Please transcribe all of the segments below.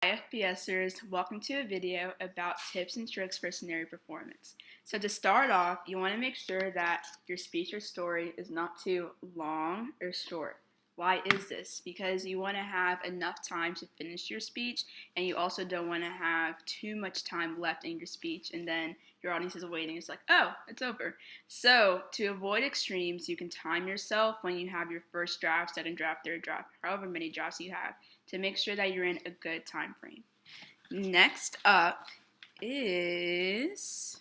Hi FPSers, welcome to a video about tips and tricks for scenario performance. So to start off, you want to make sure that your speech or story is not too long or short. Why is this? Because you want to have enough time to finish your speech, and you also don't want to have too much time left in your speech and then your audience is waiting. It's like, oh, it's over. So to avoid extremes, you can time yourself when you have your first draft, second draft, third draft, however many drafts you have, to make sure that you're in a good time frame. Next up is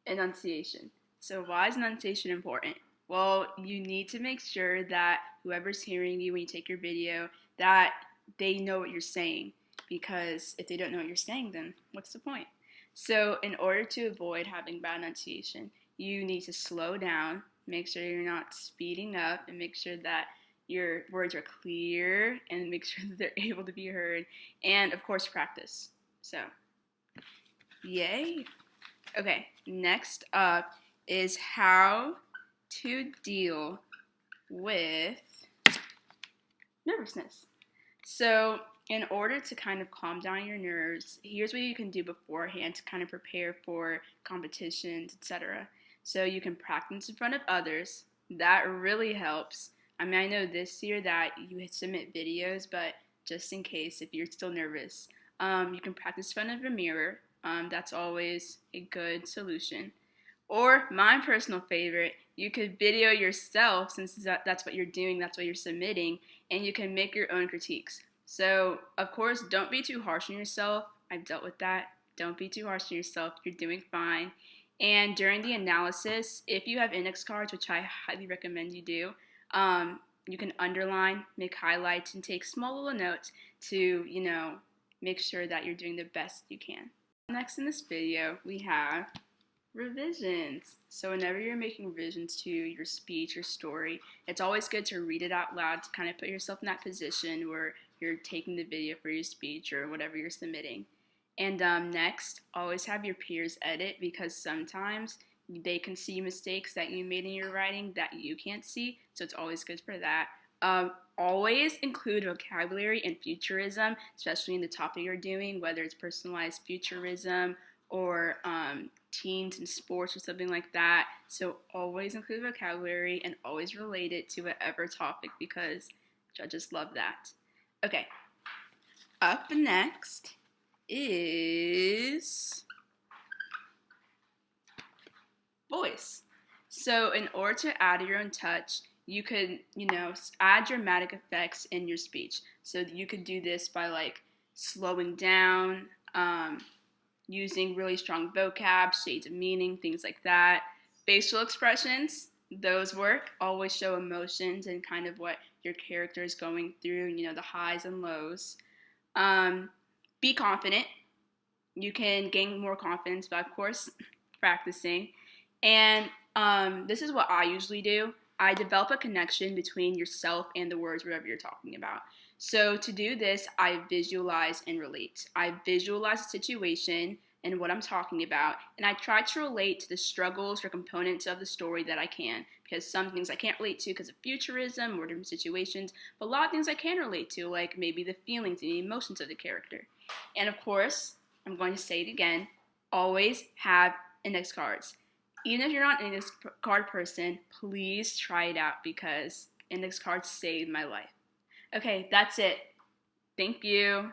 enunciation. So why is enunciation important? Well, you need to make sure that whoever's hearing you when you take your video, that they know what you're saying, because if they don't know what you're saying, then what's the point? So in order to avoid having bad enunciation, you need to slow down, make sure you're not speeding up, and make sure that your words are clear and make sure that they're able to be heard, and of course practice. So yay. Okay, next up is how to deal with nervousness. So in order to kind of calm down your nerves, here's what you can do beforehand to kind of prepare for competitions, etc. So you can practice in front of others. That really helps. I mean, I know this year that you submit videos, but just in case, if you're still nervous, you can practice in front of a mirror. That's always a good solution. Or my personal favorite, you could video yourself, since that's what you're doing, that's what you're submitting, and you can make your own critiques. So, of course, don't be too harsh on yourself. I've dealt with that. Don't be too harsh on yourself. You're doing fine. And during the analysis, if you have index cards, which I highly recommend you do, you can underline, make highlights, and take small little notes to, make sure that you're doing the best you can. Next in this video, we have revisions. So whenever you're making revisions to your speech or story, it's always good to read it out loud to kind of put yourself in that position where you're taking the video for your speech or whatever you're submitting. And next, always have your peers edit, because sometimes they can see mistakes that you made in your writing that you can't see, so it's always good for that. Always include vocabulary and futurism, especially in the topic you're doing, whether it's personalized futurism or teens and sports or something like that. So always include vocabulary and always relate it to whatever topic, because judges love that. Okay, up next is voice. So in order to add your own touch, you could, add dramatic effects in your speech. So you could do this by like slowing down, using really strong vocab, shades of meaning, things like that. Facial expressions, those work. Always show emotions and kind of what your character is going through, the highs and lows. Be confident. You can gain more confidence by, of course, practicing. And this is what I usually do. I develop a connection between yourself and the words, whatever you're talking about. So to do this, I visualize and relate. I visualize the situation and what I'm talking about, and I try to relate to the struggles or components of the story that I can, because some things I can't relate to because of futurism or different situations, but a lot of things I can relate to, like maybe the feelings and the emotions of the character. And of course, I'm going to say it again, always have index cards. Even if you're not an index card person, please try it out, because index cards saved my life. Okay, that's it. Thank you.